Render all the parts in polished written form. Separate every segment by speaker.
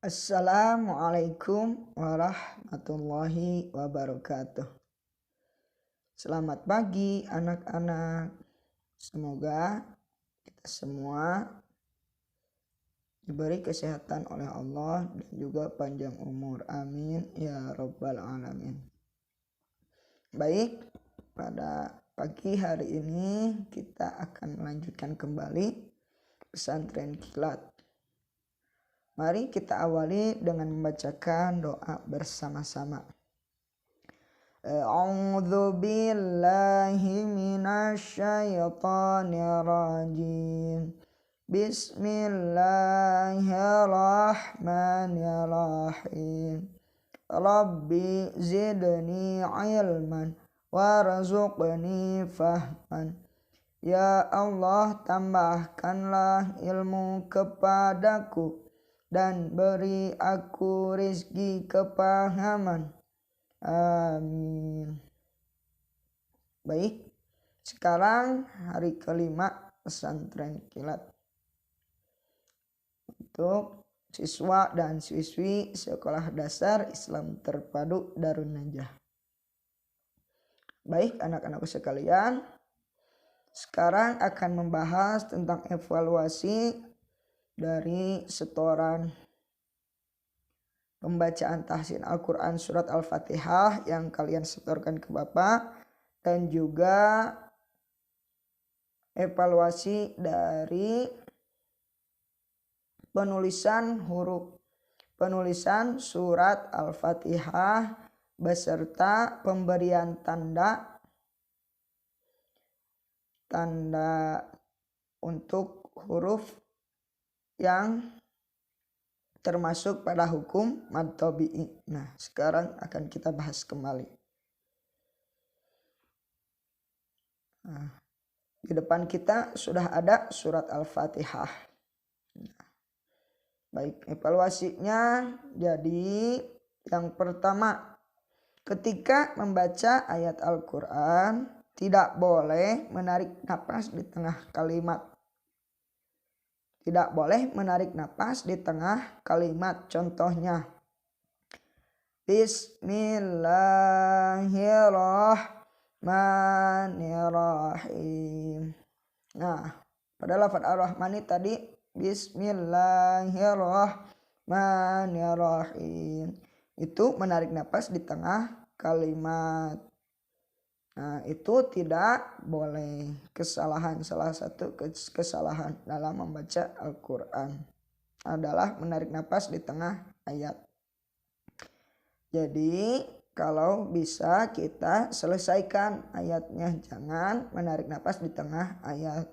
Speaker 1: Assalamualaikum warahmatullahi wabarakatuh. Selamat pagi anak-anak. Semoga kita semua diberi kesehatan oleh Allah dan juga panjang umur. Amin ya rabbal alamin. Baik, pada pagi hari ini kita akan melanjutkan kembali pesantren kilat. Mari kita awali dengan membacakan doa bersama-sama. A'udzu billahi minasy syaithanir rajim. Bismillahirrahmanirrahim. Rabbi zidni ilman warzuqni fahman. Ya Allah, tambahkanlah ilmu kepadaku dan beri aku rizki kepahaman. Amin. Baik, sekarang hari kelima pesantren kilat. Untuk siswa dan siswi sekolah dasar Islam Terpadu Darun Najah. Baik anak-anakku sekalian, sekarang akan membahas tentang evaluasi dari setoran pembacaan tahsin Al-Quran surat Al-Fatihah yang kalian setorkan ke Bapak, dan juga evaluasi dari penulisan surat Al-Fatihah beserta pemberian tanda untuk huruf yang termasuk pada hukum mad tabi'i. Nah, sekarang akan kita bahas kembali. Nah, di depan kita sudah ada surat Al-Fatihah. Nah, baik, evaluasinya jadi yang pertama, ketika membaca ayat Al-Quran tidak boleh menarik napas di tengah kalimat. Tidak boleh menarik napas di tengah kalimat. Contohnya, Bismillahirrahmanirrahim. Nah, pada lafaz ar-Rahmani tadi Bismillahirrahmanirrahim. Itu menarik napas di tengah kalimat. Nah, itu tidak boleh. Salah satu kesalahan dalam membaca Al-Quran adalah menarik napas di tengah ayat. Jadi kalau bisa kita selesaikan ayatnya, jangan menarik napas di tengah ayat.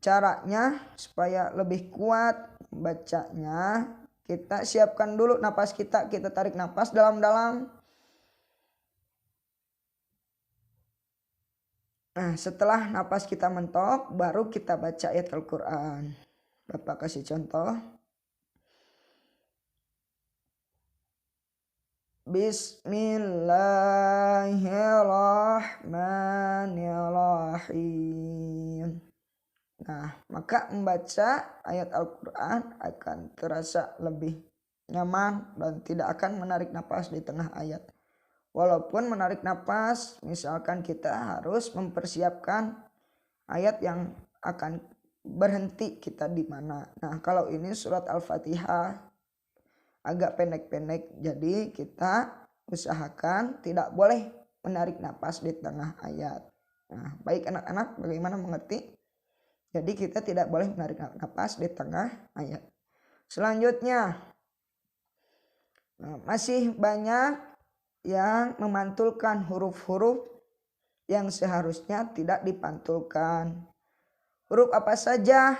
Speaker 1: Caranya supaya lebih kuat bacanya, kita siapkan dulu napas kita tarik napas dalam-dalam. Nah, setelah napas kita mentok, baru kita baca ayat Al-Quran. Bapak kasih contoh. Bismillahirrahmanirrahim. Nah, maka membaca ayat Al-Quran akan terasa lebih nyaman dan tidak akan menarik napas di tengah ayat. Walaupun menarik napas, misalkan kita harus mempersiapkan ayat yang akan berhenti kita di mana. Nah, kalau ini surat Al-Fatihah agak pendek-pendek, jadi kita usahakan tidak boleh menarik napas di tengah ayat. Nah, baik anak-anak, bagaimana mengerti? Jadi kita tidak boleh menarik napas di tengah ayat. Selanjutnya, masih banyak yang memantulkan huruf-huruf yang seharusnya tidak dipantulkan. Huruf apa saja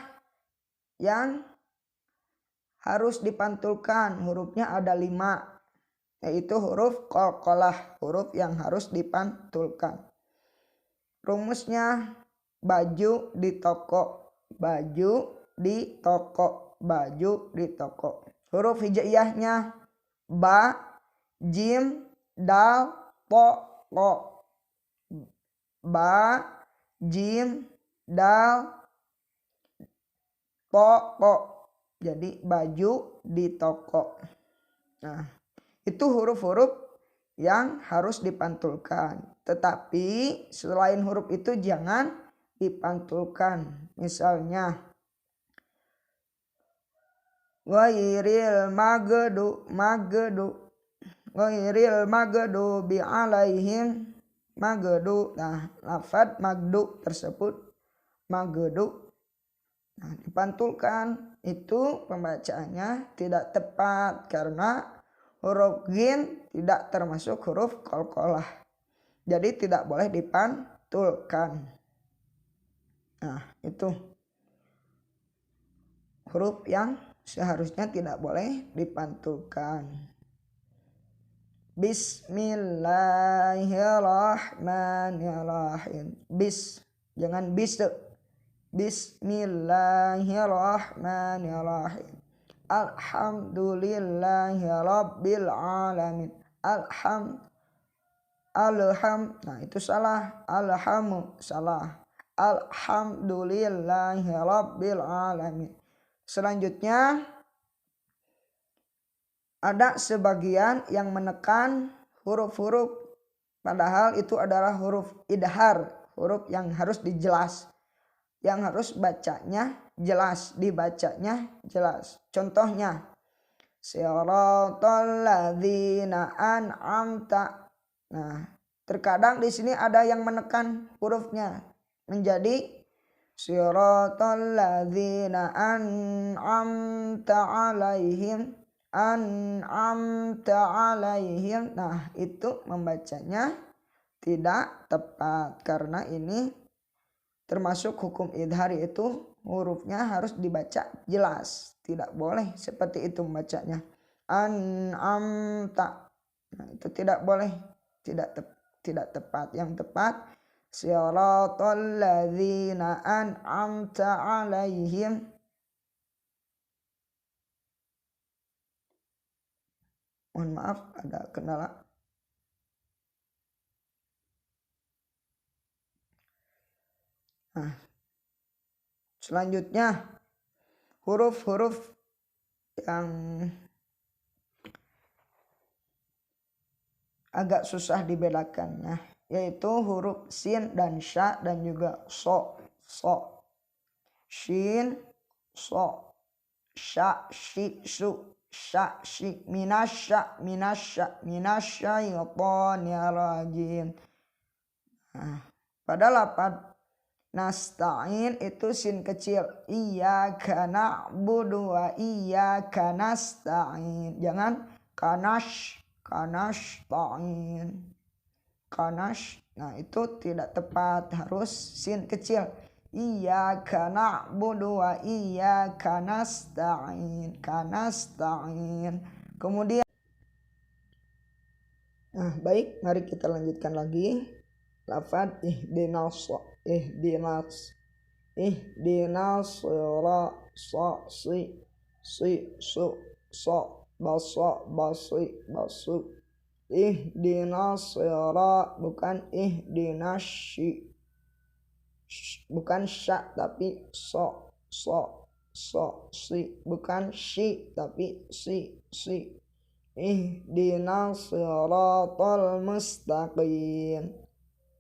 Speaker 1: yang harus dipantulkan? Hurufnya ada 5, yaitu huruf qalqalah, huruf yang harus dipantulkan. Rumusnya, baju di toko, baju di toko, baju di toko. Huruf hijaiyahnya ba, jim, dal, po, ko. Ba, jim, dal, po, ko. jadi baju di toko. Nah, itu huruf-huruf yang harus dipantulkan. Tetapi selain huruf itu jangan dipantulkan. Misalnya ghairil maghdubi alaihim maghdu. Nah, lafaz maghdu tersebut maghdu. Nah, dipantulkan itu pembacaannya tidak tepat karena huruf ghin tidak termasuk huruf qalqalah. Jadi tidak boleh dipantulkan. Nah, itu huruf yang seharusnya tidak boleh dipantulkan. Bismillahirrahmanirrahim. Jangan bis. Bismillahirrahmanirrahim. Alhamdulillahirabbil alamin. Nah itu salah. Salah. Alhamdulillahirabbil alamin. Selanjutnya ada sebagian yang menekan huruf-huruf padahal itu adalah huruf idhar, huruf yang harus dijelas, yang harus bacanya jelas, dibacanya jelas. Contohnya siratal ladzina an'amta. Nah, terkadang di sini ada yang menekan hurufnya menjadi siratal ladzina an'amta alaihim. Nah, itu membacanya tidak tepat karena ini termasuk hukum idhar, yaitu hurufnya harus dibaca jelas. Tidak boleh seperti itu membacanya. An'amta. Nah, itu tidak boleh. Tidak tepat. Yang tepat siratal ladzina an'amta alaihim. Mohon maaf ada kendala. Nah, selanjutnya huruf-huruf yang agak susah dibedakannya, yaitu huruf sin dan sya dan juga so. Shin, so, sya, shi, su, sya, shi, minasya, minasyaitonir rajim. Nah, pada lafaz nasta'in itu sin kecil. Iyyaka na'budu wa iyyaka nasta'in. Jangan kanashta'in. Nah, itu tidak tepat, harus sin kecil. Iyyaka na'budu wa iyyaka nasta'in. Kemudian baik, mari kita lanjutkan lagi. Lafaz ihdinas sira basu. Ihdinas sira bukan ihdinas bukan sya tapi so bukan shi tapi si. Ihdinas siratal mustaqim.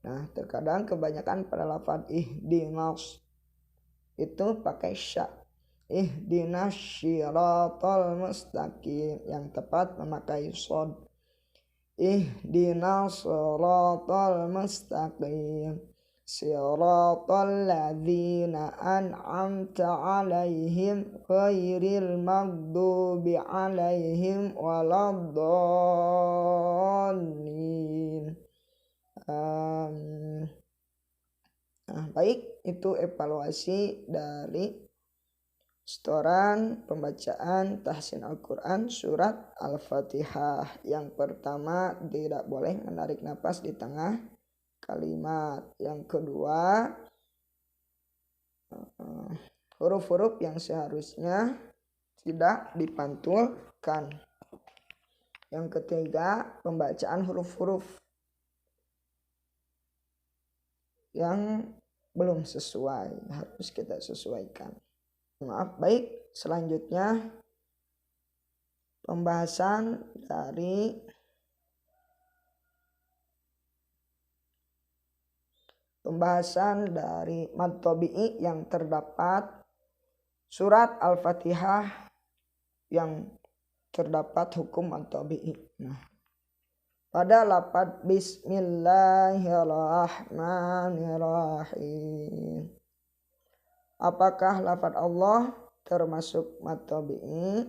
Speaker 1: Nah, terkadang kebanyakan pada lafaz ihdinas itu pakai sya. Ihdinas siratal mustaqim. Yang tepat memakai shad. Ihdinas siratal mustaqim. Siratal ladzina an'amta alaihim ghairil maghdubi alaihim waladdallin. Nah, baik, itu evaluasi dari setoran pembacaan tahsin Al-Quran surat Al-Fatihah. Yang pertama, tidak boleh menarik napas di tengah kalimat. Yang kedua, huruf-huruf yang seharusnya tidak dipantulkan. Yang ketiga, pembacaan huruf-huruf yang belum sesuai, harus kita sesuaikan. Baik, selanjutnya pembahasan dari mad tabi'i yang terdapat surat Al-Fatihah yang terdapat hukum mad tabi'i. Pada lafaz Bismillahirrahmanirrahim, apakah lafaz Allah termasuk mad tabi'i?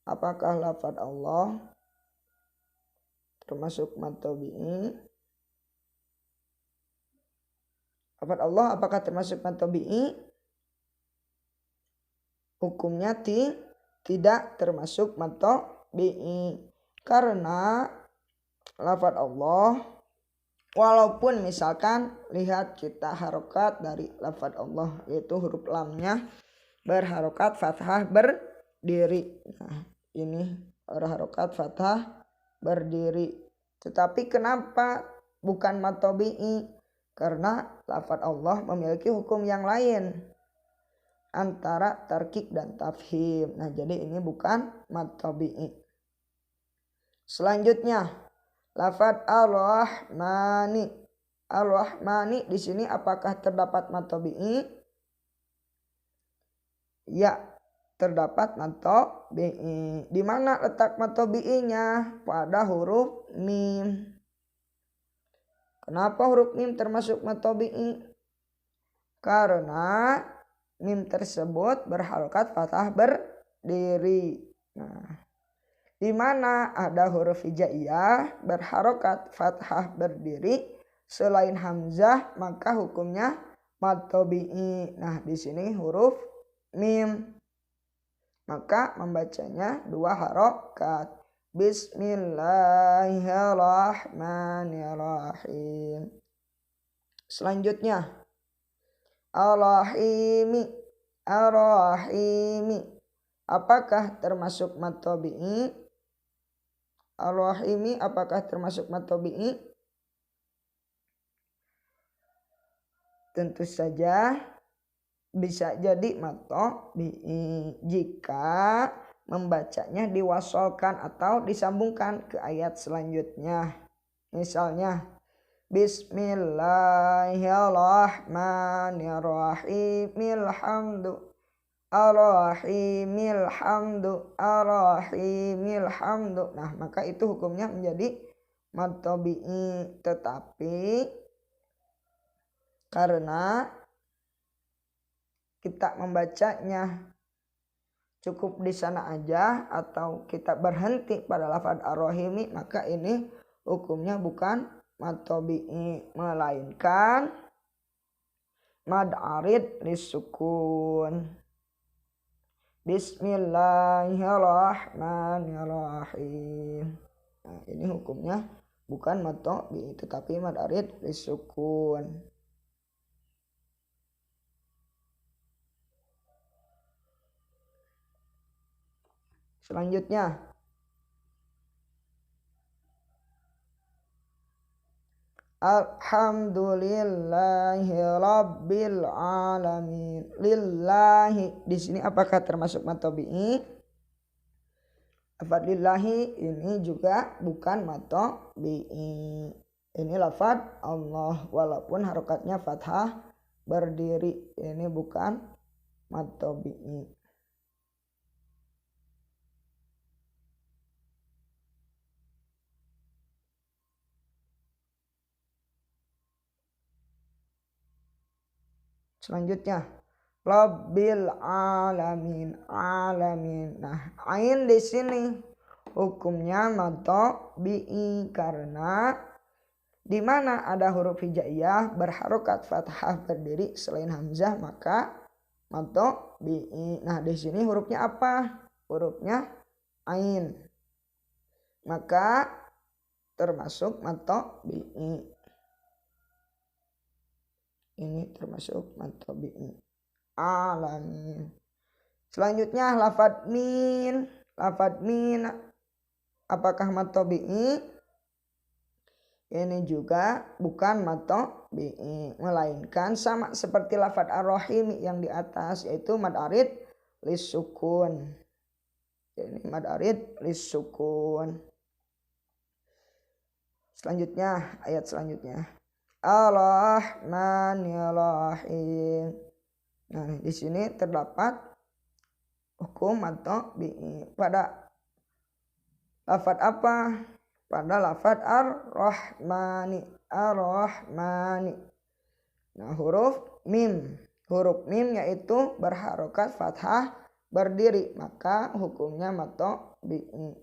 Speaker 1: Apakah lafaz Allah termasuk mad tabi'i? Lafaz Allah apakah termasuk mad tabi'i? Hukumnya tidak termasuk mad tabi'i. Karena lafaz Allah, walaupun misalkan lihat kita harokat dari lafaz Allah, yaitu huruf lamnya berharokat fathah berdiri. Ini berharokat fathah berdiri. Tetapi kenapa bukan mad tabi'i? Karena lafaz Allah memiliki hukum yang lain antara tarkik dan tafhim. Jadi ini bukan mad tabi'i. Selanjutnya lafaz Ar-Rahmani. Ar-Rahmani di sini apakah terdapat mad tabi'i? Ya, terdapat mad tabi'i. Di mana letak mad tabi'inya? Pada huruf mim. Kenapa huruf mim termasuk mad tabi'i? Karena mim tersebut berharokat fathah berdiri. Di mana ada huruf hijaiyah berharokat fathah berdiri selain hamzah, maka hukumnya mad tabi'i. Di sini huruf mim, maka membacanya 2 harokat. Bismillahirrahmanirrahim. Selanjutnya Ar-Rahimi. Ar-Rahimi apakah termasuk mad tabi'i? Ar-Rahimi apakah termasuk mad tabi'i? Tentu saja bisa jadi mad tabi'i jika membacanya diwasolkan atau disambungkan ke ayat selanjutnya. Misalnya Bismillahirrahmanirrahim alhamdu Ar-Rahimil hamdu Ar-Rahimil hamdu. Maka itu hukumnya menjadi mad tabi'i. Tetapi karena kita membacanya cukup di sana aja atau kita berhenti pada lafaz Ar-Rahimi, maka ini hukumnya bukan mad tabi'i, melainkan mad arid lisukun. Bismillahirrahmanirrahim. Ini hukumnya bukan mad tabi'i tetapi mad arid lisukun. Selanjutnya Alhamdulillahi rabbil alamin. Lillahi di sini apakah termasuk mad tabi'i? Lafaz lillahi ini juga bukan mad tabi'i. Ini lafaz Allah walaupun harokatnya fathah berdiri. Ini bukan mad tabi'i. Selanjutnya Rabbil alamin. Alamin. Ain di sini hukumnya mad tabi'i karena di mana ada huruf hijaiyah berharokat fathah berdiri selain hamzah maka mad tabi'i. Di sini hurufnya apa? Hurufnya ain. Maka termasuk mad tabi'i. Ini termasuk mad tabi'i. Alamin. Selanjutnya lafaz min. Lafaz min apakah mad tabi'i? Ini juga bukan matbi'i, melainkan sama seperti lafadz ar-rahimi yang di atas, yaitu mad arid lisukun. Ini mad arid lisukun. Selanjutnya, ayat selanjutnya. Ar-Rahmanir-Rahim. Nah, di sini terdapat hukum matbi'i pada lafadz apa? Pada lafadz ar-Rahmani. Ar-Rahmani. Nah, huruf mim yaitu berharokat fathah berdiri, maka hukumnya matbi'i.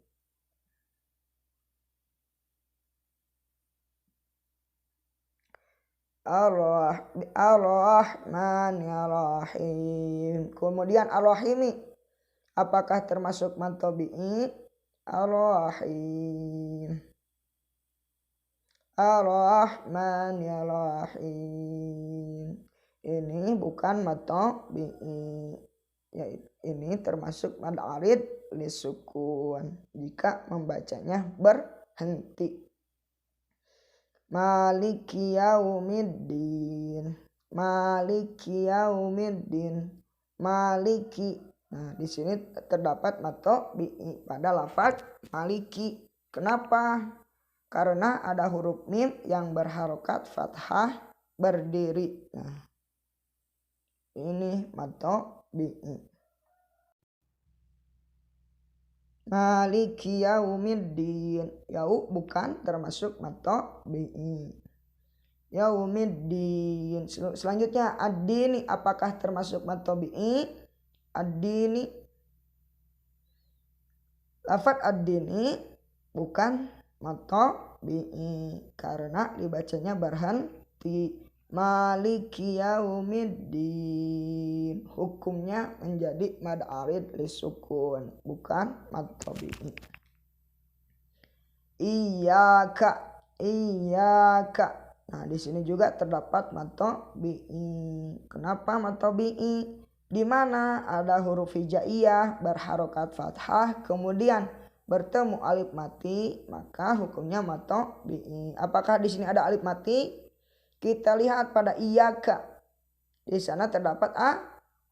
Speaker 1: Ar-Rahmanir-Rahim. Kemudian ar-Rahimi, apakah termasuk matbi'i? Ar-Rahim. Ar-Rahmanir-Rahim. Ini bukan matbi'i. Ya, ini termasuk mad arid lisukun jika membacanya berhenti. Maliki yaumiddin. Maliki yaumiddin. Maliki. Nah, di sini terdapat matbi'i pada lafaz maliki. Kenapa? Karena ada huruf mim yang berharokat fathah berdiri. Nah, ini matbi'i. Maliki yaumiddin. Yau bukan termasuk matbi'i. Yaumiddin. Selanjutnya ad-dini, apakah termasuk matbi'i? Ad-dini. Lafadz ad-dini bukan matbi'i karena dibacanya berhenti. Maliki yaumiddin. Hukumnya menjadi mad arid lisukun, bukan matbi'i. Iyyaka. Nah, di sini juga terdapat matbi'i. Kenapa matbi'i? Di mana ada huruf hijaiyah berharokat fathah kemudian bertemu alif mati, maka hukumnya matbi'i. Apakah di sini ada alif mati? Kita lihat pada iyyaka. Di sana terdapat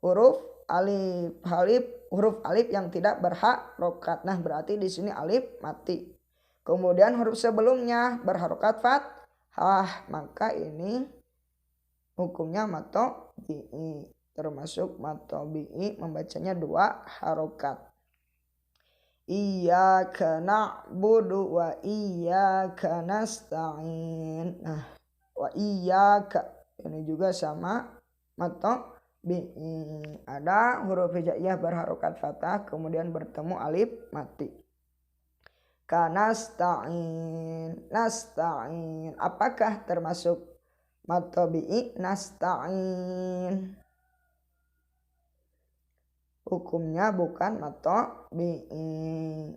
Speaker 1: huruf alif yang tidak berharokat. Nah, berarti di sini alif mati. Kemudian huruf sebelumnya berharokat fathah, maka ini hukumnya matbi'i. Termasuk matbi'i membacanya dua harokat. Iyyaka na'budu wa iyyaka nasta'in. Nah, wa iyyaka ini juga sama matbi'i. Ada huruf hijaiyah berharokat fathah kemudian bertemu alif mati. Kanasta'in. Nasta'in. Apakah termasuk matbi'i? Nasta'in. Hukumnya bukan matbi'i,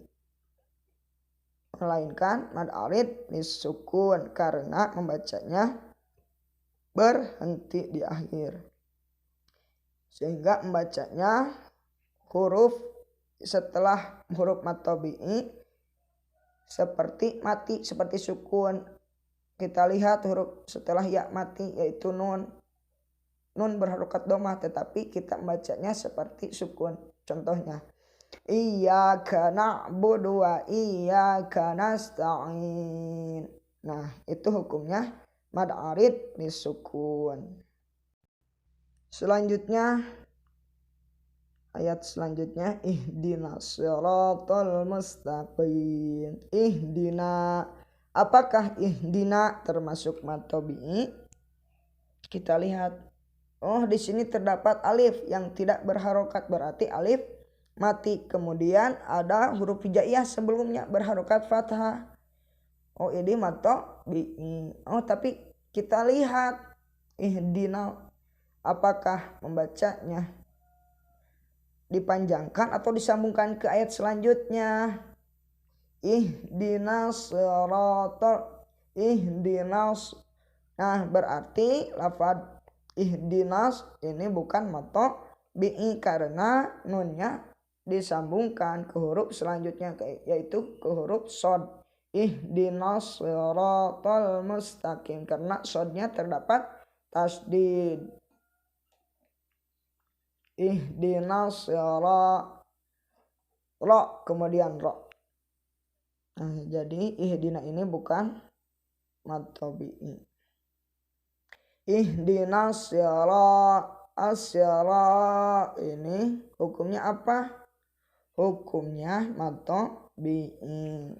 Speaker 1: melainkan mad arid lisukun karena membacanya berhenti di akhir, sehingga membacanya huruf setelah huruf matbi'i seperti mati, seperti sukun. Kita lihat huruf setelah ya mati yaitu nun berharokat dhammah, tetapi kita membacanya seperti sukun. Contohnya, iyyaka na'budu wa iyyaka nasta'in. Nah, itu hukumnya mad arid lisukun. Selanjutnya, ayat selanjutnya, ihdinas siratal mustaqim. Ihdina. Apakah ihdina termasuk matbi'i? Kita lihat. Oh, di sini terdapat alif yang tidak berharokat, berarti alif mati. Kemudian ada huruf hijaiyah sebelumnya berharokat fathah. Oh, ini matbi'i. Oh, tapi kita lihat ihdina, apakah membacanya dipanjangkan atau disambungkan ke ayat selanjutnya. Ihdinas siratal. Ihdinas. Nah, berarti lafaz ihdinas ini bukan matbi'i karena nunnya disambungkan ke huruf selanjutnya, yaitu ke huruf shad. ihdinas siratal mustaqim karena sodnya terdapat tasdid. Ihdinas siratal ro kemudian ro. Nah, jadi ihdina ini bukan mad tabi'i. Ihdinas siratal ini hukumnya apa? Hukumnya mad tabi'i.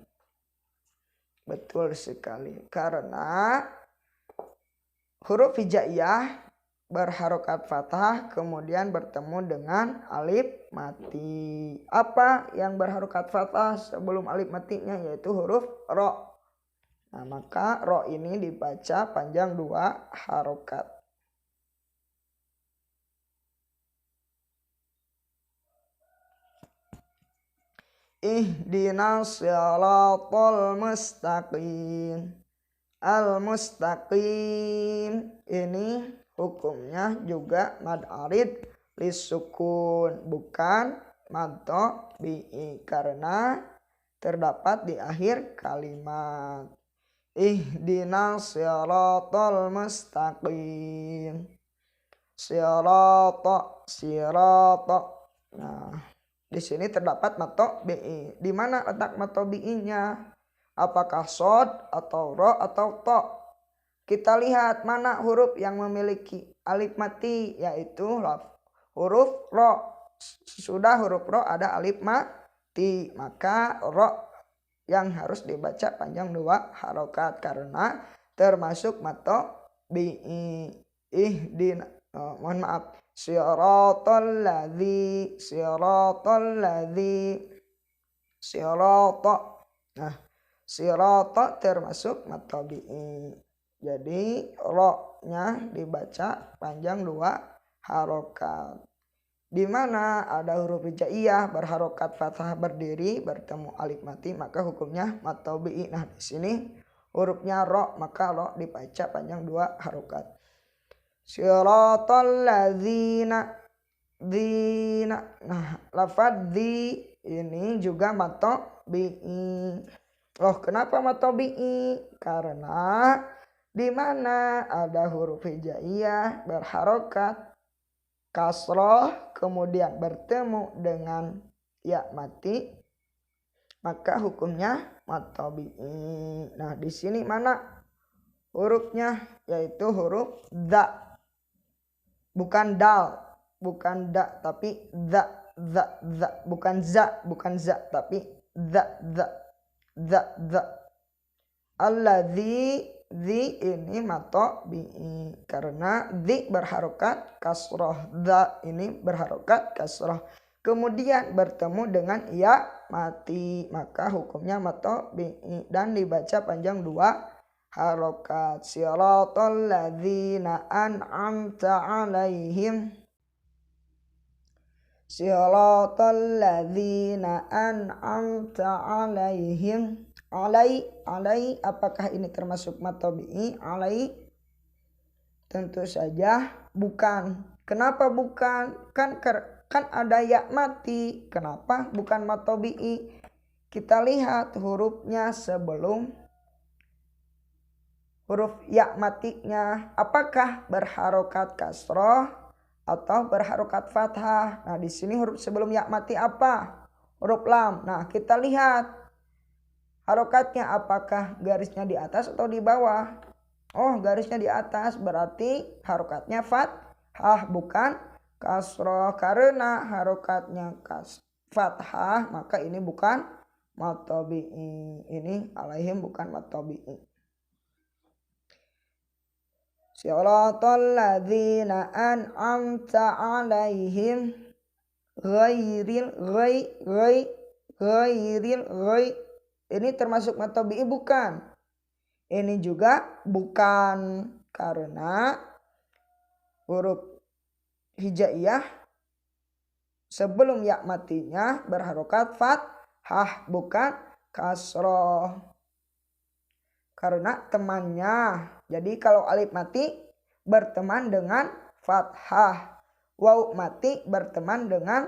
Speaker 1: Betul sekali karena huruf hijaiyah berharokat fathah kemudian bertemu dengan alif mati. Apa yang berharokat fathah sebelum alif matinya yaitu huruf ro. Nah, maka ro ini dibaca panjang 2 harokat. Ihdinas siratal mustaqim. Al-mustaqim ini hukumnya juga mad arid lisukun bukan mad tabi'i karena terdapat di akhir kalimat. Ihdinas siratal mustaqim. Sirata. Nah, di sini terdapat mad tabi'i. Di mana letak mad tabi'inya? Apakah sod atau ro atau to? Kita lihat mana huruf yang memiliki alif mati yaitu huruf ro. Sudah huruf ro ada alif mati, maka ro yang harus dibaca panjang 2 harokat karena termasuk mad tabi'i. Mohon maaf. Siratal ladzi. Nah, sirata termasuk mad tabi'i. Jadi ro-nya dibaca panjang 2 harokat. Di mana ada huruf hijaiyah berharokat fathah berdiri bertemu alif mati maka hukumnya mad tabi'i. Nah, di sini hurufnya ro maka ro dibaca panjang 2 harokat. Siratal ladzina. Nah, lafadz di ini juga mad tabi'i. Loh, kenapa mad tabi'i? Karena di mana ada huruf hijaiyah berharokat kasroh kemudian bertemu dengan ya mati maka hukumnya mad tabi'i. Nah, di sini mana hurufnya yaitu huruf za. Bukan dal, bukan da tapi za. Bukan za tapi za. Alladzi ini mad tabi'i karena dzi berharokat kasroh, za ini berharokat kasroh kemudian bertemu dengan ya mati maka hukumnya mad tabi'i dan dibaca panjang 2 harokat. Siratal ladzina an'amta 'alaihim. Siratal ladzina an'amta 'alaihim. Alai apakah ini termasuk mad tabi'i? Alai tentu saja bukan. Kenapa bukan? Kan ada ya mati. Kenapa bukan mad tabi'i? Kita lihat hurufnya sebelum huruf ya matinya apakah berharokat kasroh atau berharokat fathah. Nah, di sini huruf sebelum ya mati apa? Huruf lam. Nah, kita lihat harokatnya apakah garisnya di atas atau di bawah. Oh, garisnya di atas berarti harokatnya fathah bukan kasroh. Karena harokatnya fathah maka ini bukan mad tabi'i. Ini alaihim bukan mad tabi'i. Siratal ladzina an'amta 'alaihim ghairil ini termasuk mad tabi'i bukan? Ini juga bukan karena huruf hijaiyah sebelum ya matinya berharokat fathah bukan kasroh. Karena temannya. Jadi kalau alif mati berteman dengan fathah. Waw mati berteman dengan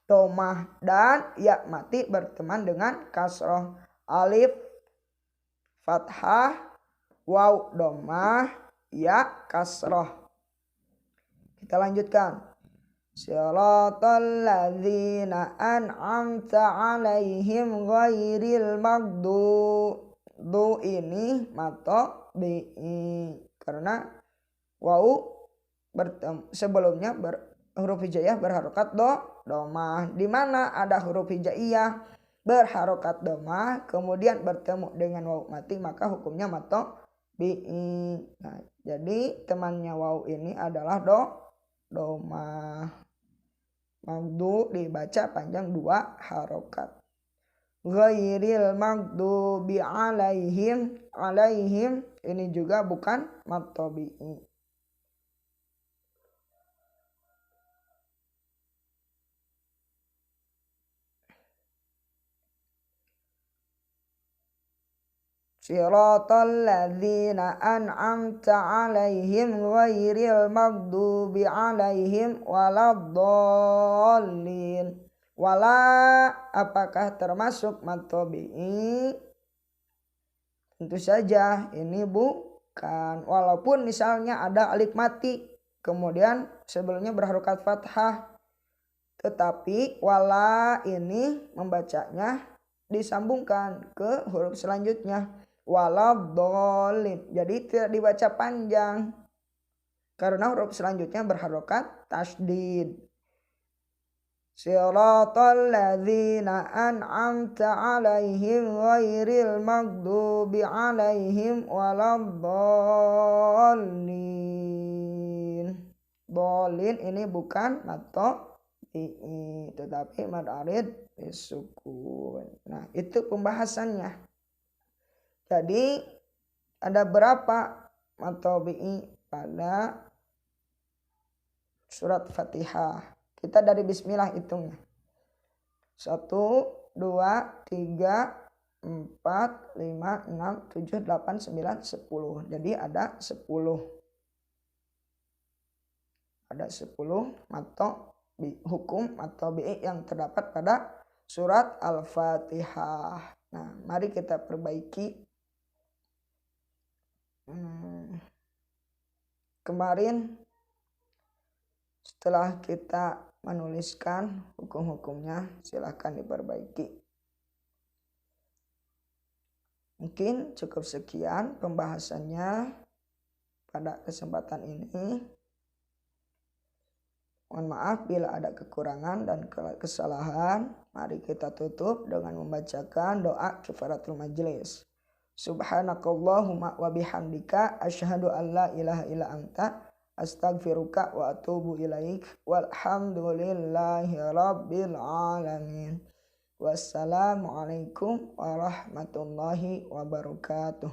Speaker 1: domah. Dan ya mati berteman dengan kasroh. Alif fathah, waw dhammah, ya kasroh. Kita lanjutkan. Shiratal ladzina an'amta 'alaihim ghairil maghdubi ini mato bi karena waw sebelumnya huruf hijaiyah berharokat dhammah. Di mana ada huruf hijaiyah berharokat dhammah kemudian bertemu dengan waw mati maka hukumnya mato bi. Nah, jadi temannya waw ini adalah dhammah. Maghdu dibaca panjang 2 harokat. Ghairil maghdubi alaihim ini juga bukan mad tabi'i. Shiratal ladzina an'amta 'alaihim ghairil maghdubi 'alaihim waladdallin. Wala apakah termasuk mad tabi'i? Tentu saja ini bukan. Walaupun misalnya ada alif mati kemudian sebelumnya berharokat fathah, tetapi wala ini membacanya disambungkan ke huruf selanjutnya. Waladdallin. Jadi tidak dibaca panjang karena huruf selanjutnya berharokat tasydid. Shiratal ladzina an'amta 'alaihim ghairil maghdubi 'alaihim waladdallin. Dhalin ini bukan mad tabi'i tetapi mad arid disukun. Nah, itu pembahasannya. Jadi ada berapa mad tabi'i pada surat Fatihah? Kita dari bismillah hitungnya. 1, 2, 3, 4, 5, 6, 7, 8, 9, 10. Jadi ada 10. Ada 10 mad tabi'i, hukum mad tabi'i yang terdapat pada surat Al-Fatihah. Nah, mari kita perbaiki. Kemarin setelah kita menuliskan hukum-hukumnya, silahkan diperbaiki. Mungkin cukup sekian pembahasannya pada kesempatan ini. Mohon maaf bila ada kekurangan dan kesalahan. Mari kita tutup dengan membacakan doa kifaratul majlis. Subhanakallahumma wa bihamdika asyhadu an la ilaha illa anta astaghfiruka wa atubu ilaik walhamdulillahi rabbil alamin. Wassalamualaikum warahmatullahi wabarakatuh.